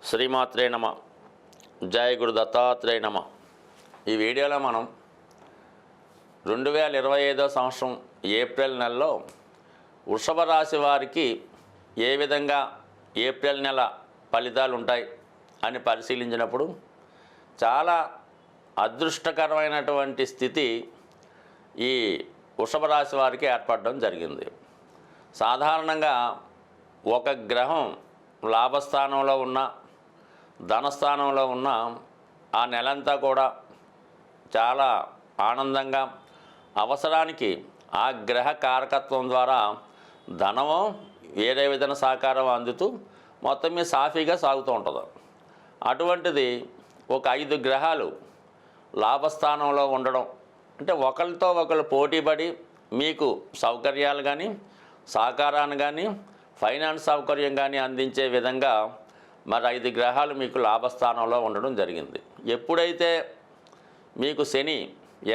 శ్రీమాత్రే నమ. జయ గురు దత్తాత్రేయ నమ. ఈ వీడియోలో మనం 2025 సంవత్సరం ఏప్రిల్ నెలలో వృషభ రాశి వారికి ఏ విధంగా ఏప్రిల్ నెల ఫలితాలు ఉంటాయి అని పరిశీలించినప్పుడు చాలా అదృష్టకరమైనటువంటి స్థితి ఈ వృషభ రాశి వారికి ఏర్పడడం జరిగింది. సాధారణంగా ఒక గ్రహం లాభస్థానంలో ఉన్న ధనస్థానంలో ఉన్న ఆ నెలంతా కూడా చాలా ఆనందంగా అవసరానికి ఆ గ్రహ కారకత్వం ద్వారా ధనము వేరే విధంగా సహకారం అందుతూ మొత్తం మీద సాఫీగా సాగుతూ ఉంటుంది. అటువంటిది ఒక 5 గ్రహాలు లాభస్థానంలో ఉండడం అంటే ఒకరితో ఒకరు పోటీపడి మీకు సౌకర్యాలు కానీ సహకారాన్ని కానీ ఫైనాన్స్ సౌకర్యం కానీ అందించే విధంగా మరి 5 గ్రహాలు మీకు లాభస్థానంలో ఉండడం జరిగింది. ఎప్పుడైతే మీకు శని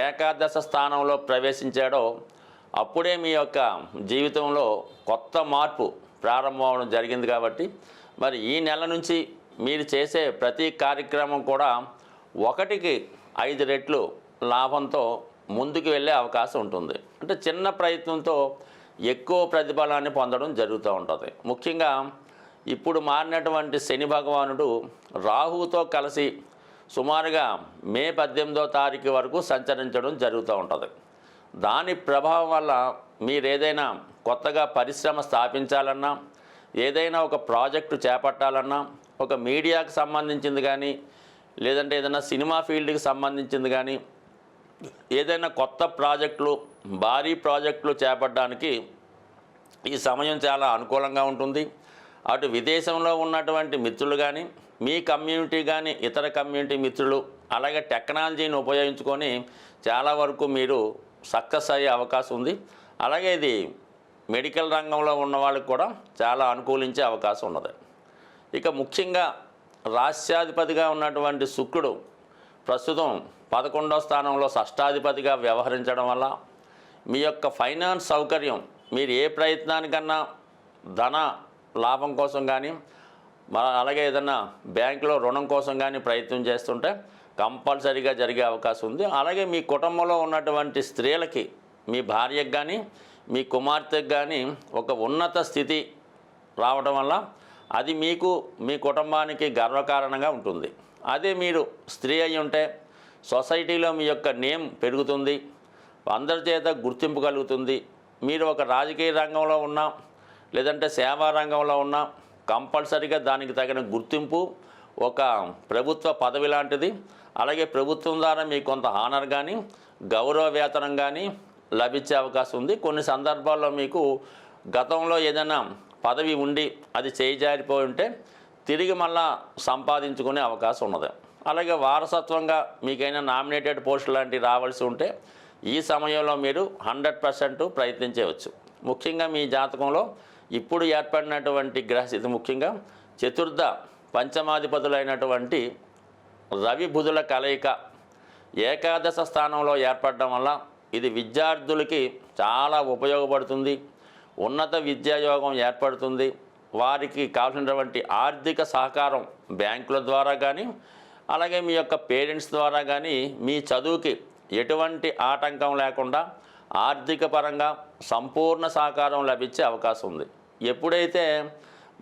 ఏకాదశ స్థానంలో ప్రవేశించాడో అప్పుడే మీ యొక్క జీవితంలో కొత్త మార్పు ప్రారంభం అవడం జరిగింది. కాబట్టి మరి ఈ నెల నుంచి మీరు చేసే ప్రతి కార్యక్రమం కూడా 1కి 5 రెట్లు లాభంతో ముందుకు వెళ్ళే అవకాశం ఉంటుంది. అంటే చిన్న ప్రయత్నంతో ఎక్కువ ప్రతిఫలాన్ని పొందడం జరుగుతూ ఉంటుంది. ముఖ్యంగా ఇప్పుడు మారినటువంటి శని భగవానుడు రాహువుతో కలిసి సుమారుగా మే 18వ తారీఖు వరకు సంచరించడం జరుగుతూ ఉంటుంది. దాని ప్రభావం వల్ల మీరు ఏదైనా కొత్తగా పరిశ్రమ స్థాపించాలన్నా, ఏదైనా ఒక ప్రాజెక్టు చేపట్టాలన్నా, ఒక మీడియాకు సంబంధించింది కానీ లేదంటే ఏదైనా సినిమా ఫీల్డ్కి సంబంధించింది కానీ ఏదైనా కొత్త ప్రాజెక్టులు భారీ ప్రాజెక్టులు చేపట్టడానికి ఈ సమయం చాలా అనుకూలంగా ఉంటుంది. అటు విదేశంలో ఉన్నటువంటి మిత్రులు కానీ మీ కమ్యూనిటీ కానీ ఇతర కమ్యూనిటీ మిత్రులు అలాగే టెక్నాలజీని ఉపయోగించుకొని చాలా వరకు మీరు సక్సెస్ అయ్యే అవకాశం ఉంది. అలాగే ఇది మెడికల్ రంగంలో ఉన్న వాళ్ళకి కూడా చాలా అనుకూలించే అవకాశం ఉన్నది. ఇక ముఖ్యంగా రాష్ట్రాధిపతిగా ఉన్నటువంటి శుక్రుడు ప్రస్తుతం 11వ స్థానంలో షష్టాధిపతిగా వ్యవహరించడం వల్ల మీ యొక్క ఫైనాన్స్ సౌకర్యం మీరు ఏ ప్రయత్నానికన్నా ధన లాభం కోసం కానీ అలాగే ఏదన్నా బ్యాంకులో రుణం కోసం కానీ ప్రయత్నం చేస్తుంటే కంపల్సరీగా జరిగే అవకాశం ఉంది. అలాగే మీ కుటుంబంలో ఉన్నటువంటి స్త్రీలకి మీ భార్యకు కానీ మీ కుమార్తెకు కానీ ఒక ఉన్నత స్థితి రావడం వల్ల అది మీకు మీ కుటుంబానికి గర్వకారణంగా ఉంటుంది. అదే మీరు స్త్రీ అయి ఉంటే సొసైటీలో మీ యొక్క నేమ్ పెరుగుతుంది, అందరి చేత గుర్తింపు కలుగుతుంది. మీరు ఒక రాజకీయ రంగంలో ఉన్నా లేదంటే సేవా రంగంలో ఉన్నా కంపల్సరీగా దానికి తగిన గుర్తింపు ఒక ప్రభుత్వ పదవి లాంటిది. అలాగే ప్రభుత్వం ద్వారా మీకు కొంత హానర్ కానీ గౌరవ వేతనం కానీ లభించే అవకాశం ఉంది. కొన్ని సందర్భాల్లో మీకు గతంలో ఏదైనా పదవి ఉండి అది చేజారిపోయి ఉంటే తిరిగి మళ్ళా సంపాదించుకునే అవకాశం ఉన్నది. అలాగే వారసత్వంగా మీకైనా నామినేటెడ్ పోస్ట్ లాంటివి రావాల్సి ఉంటే ఈ సమయంలో మీరు 100% ప్రయత్నించవచ్చు. ముఖ్యంగా మీ జాతకంలో ఇప్పుడు ఏర్పడినటువంటి గ్రహస్థితి ముఖ్యంగా చతుర్థ పంచమాధిపతులైనటువంటి రవి బుధుల కలయిక ఏకాదశ స్థానంలో ఏర్పడడం వల్ల ఇది విద్యార్థులకి చాలా ఉపయోగపడుతుంది. ఉన్నత విద్యాయోగం ఏర్పడుతుంది. వారికి కావాల్సినటువంటి ఆర్థిక సహకారం బ్యాంకుల ద్వారా కానీ అలాగే మీ యొక్క పేరెంట్స్ ద్వారా కానీ మీ చదువుకి ఎటువంటి ఆటంకం లేకుండా ఆర్థిక పరంగా సంపూర్ణ సహకారం లభించే అవకాశం ఉంది. ఎప్పుడైతే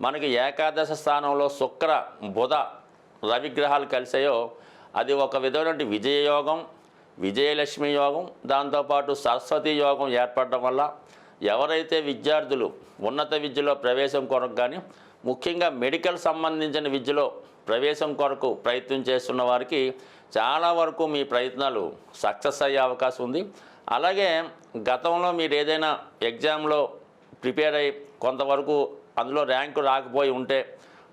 మనకి ఏకాదశ స్థానంలో శుక్ర బుధ రవిగ్రహాలు కలిసాయో అది ఒక విధమైన విజయయోగం, విజయలక్ష్మి యోగం, దాంతోపాటు సరస్వతి యోగం ఏర్పడడం వల్ల ఎవరైతే విద్యార్థులు ఉన్నత విద్యలో ప్రవేశం కొరకు కానీ ముఖ్యంగా మెడికల్ సంబంధించిన విద్యలో ప్రవేశం కొరకు ప్రయత్నం చేస్తున్న వారికి చాలా వరకు మీ ప్రయత్నాలు సక్సెస్ అయ్యే అవకాశం ఉంది. అలాగే గతంలో మీరు ఏదైనా ఎగ్జామ్లో ప్రిపేర్ అయ్యి కొంతవరకు అందులో ర్యాంకు రాకపోయి ఉంటే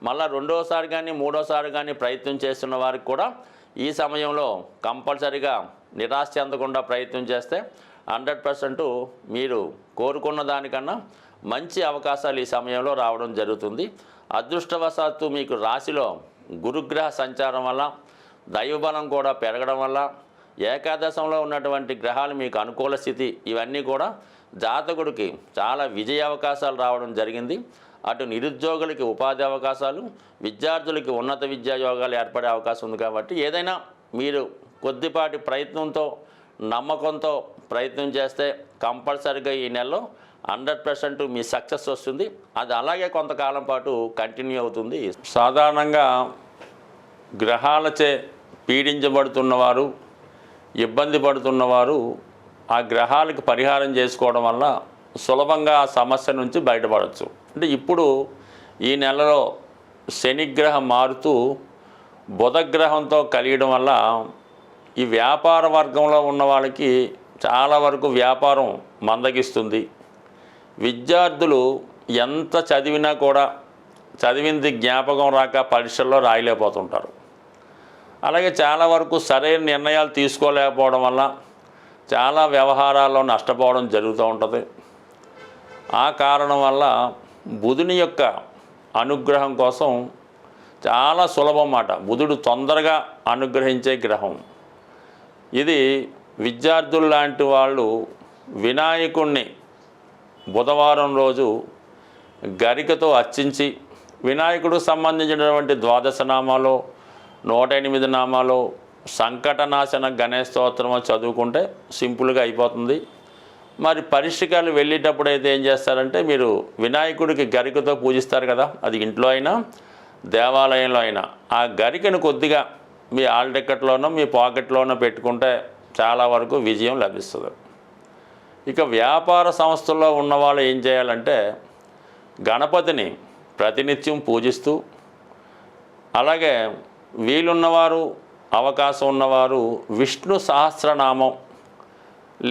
మళ్ళీ రెండోసారి కానీ మూడోసారి కానీ ప్రయత్నం చేస్తున్న వారికి కూడా ఈ సమయంలో కంపల్సరీగా నిరాశ చెందకుండా ప్రయత్నం చేస్తే 100% మీరు కోరుకున్న దానికన్నా మంచి అవకాశాలు ఈ సమయంలో రావడం జరుగుతుంది. అదృష్టవశాత్తు మీకు రాశిలో గురుగ్రహ సంచారం వల్ల దైవబలం కూడా పెరగడం వల్ల ఏకాదశంలో ఉన్నటువంటి గ్రహాలు మీకు అనుకూల స్థితి ఇవన్నీ కూడా జాతకుడికి చాలా విజయ అవకాశాలు రావడం జరిగింది. అటు నిరుద్యోగులకి ఉపాధి అవకాశాలు, విద్యార్థులకి ఉన్నత విద్యా యోగాలు ఏర్పడే అవకాశం ఉంది. కాబట్టి ఏదైనా మీరు కొద్దిపాటి ప్రయత్నంతో, నమ్మకంతో ప్రయత్నం చేస్తే కంపల్సరీగా ఈ నెలలో 100% మీ సక్సెస్ వస్తుంది. అది అలాగే కొంతకాలం పాటు కంటిన్యూ అవుతుంది. సాధారణంగా గ్రహాలచే పీడించబడుతున్నవారు, ఇబ్బంది పడుతున్నవారు ఆ గ్రహాలకు పరిహారం చేసుకోవడం వల్ల సులభంగా ఆ సమస్య నుంచి బయటపడవచ్చు. అంటే ఇప్పుడు ఈ నెలలో శనిగ్రహం మారుతూ బుధగ్రహంతో కలియడం వల్ల ఈ వ్యాపార వర్గంలో ఉన్న వాళ్ళకి చాలా వరకు వ్యాపారం మందగిస్తుంది. విద్యార్థులు ఎంత చదివినా కూడా చదివింది జ్ఞాపకం రాక పరీక్షల్లో రాయలేకపోతుంటారు. అలాగే చాలా వరకు సరైన నిర్ణయాలు తీసుకోలేకపోవడం వల్ల చాలా వ్యవహారాల్లో నష్టపోవడం జరుగుతూ ఉంటుంది. ఆ కారణం వల్ల బుధుని యొక్క అనుగ్రహం కోసం చాలా సులభం మాట. బుధుడు తొందరగా అనుగ్రహించే గ్రహం ఇది. విద్యార్థులు లాంటి వాళ్ళు వినాయకుణ్ణి బుధవారం రోజు గరికతో అర్చించి, వినాయకుడికి సంబంధించినటువంటి 12 నామాలు, 108 నామాలు, సంకటనాశన గణేశ స్తోత్రము చదువుకుంటే సింపుల్గా అయిపోతుంది. మరి పరీక్షకాలు వెళ్ళేటప్పుడు అయితే ఏం చేస్తారంటే, మీరు వినాయకుడికి గరికతో పూజిస్తారు కదా, అది ఇంట్లో అయినా దేవాలయంలో అయినా ఆ గరికను కొద్దిగా మీ హాల్ టికెట్లోనో మీ పాకెట్లోనో పెట్టుకుంటే చాలా వరకు విజయం లభిస్తుంది. ఇక వ్యాపార సంస్థల్లో ఉన్నవాళ్ళు ఏం చేయాలంటే, గణపతిని ప్రతినిత్యం పూజిస్తూ, అలాగే వీలున్నవారు, అవకాశం ఉన్నవారు విష్ణు సహస్రనామం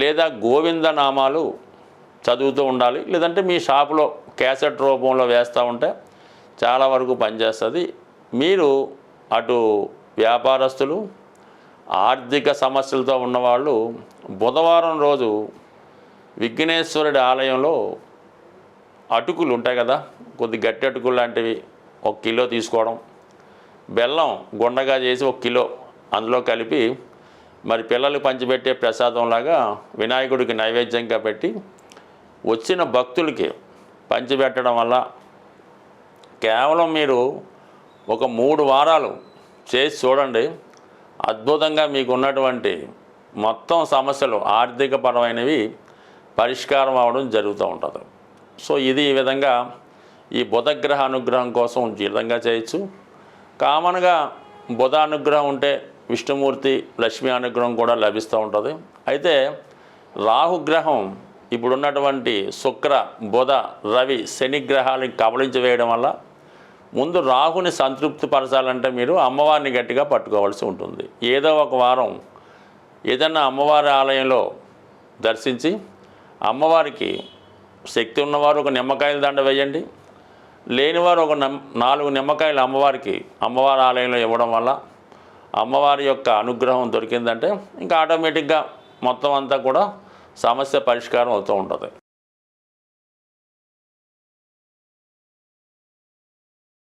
లేదా గోవిందనామాలు చదువుతూ ఉండాలి. లేదంటే మీ షాపులో క్యాసెట్ రూపంలో వేస్తూ ఉంటే చాలా వరకు పనిచేస్తుంది. మీరు అటు వ్యాపారస్తులు, ఆర్థిక సమస్యలతో ఉన్నవాళ్ళు బుధవారం రోజు విఘ్నేశ్వరుడి ఆలయంలో అటుకులు ఉంటాయి కదా, కొద్ది గట్టి అటుకులు లాంటివి 1 కిలో తీసుకోవడం, బెల్లం గుండగా చేసి 1 కిలో అందులో కలిపి మరి పిల్లలు పంచిపెట్టే ప్రసాదంలాగా వినాయకుడికి నైవేద్యంగా పెట్టి వచ్చిన భక్తులకి పంచిపెట్టడం వల్ల కేవలం మీరు ఒక 3 వారాలు చేసి చూడండి, అద్భుతంగా మీకు ఉన్నటువంటి మొత్తం సమస్యలు ఆర్థిక పరమైనవి పరిష్కారం అవడం జరుగుతూ ఉంటుంది. సో ఇది ఈ విధంగా ఈ బుధగ్రహ అనుగ్రహం కోసం ఈ విధంగా చేయొచ్చు. కామన్గా బుధ అనుగ్రహం ఉంటే విష్ణుమూర్తి, లక్ష్మీ అనుగ్రహం కూడా లభిస్తూ ఉంటుంది. అయితే రాహుగ్రహం ఇప్పుడున్నటువంటి శుక్ర, బుధ, రవి, శని గ్రహాలను కబళించి వేయడం వల్ల ముందు రాహుని సంతృప్తి పరచాలంటే మీరు అమ్మవారిని గట్టిగా పట్టుకోవాల్సి ఉంటుంది. ఏదో ఒక వారం ఏదన్నా అమ్మవారి ఆలయంలో దర్శించి అమ్మవారికి శక్తి ఉన్నవారు ఒక నిమ్మకాయల దండ వేయండి, లేనివారు ఒక 4 నిమ్మకాయలు అమ్మవారికి అమ్మవారి ఆలయంలో ఇవ్వడం వల్ల అమ్మవారి యొక్క అనుగ్రహం దొరికిందంటే ఇంకా ఆటోమేటిక్గా మొత్తం అంతా కూడా సమస్య పరిష్కారం అవుతూ ఉంటుంది.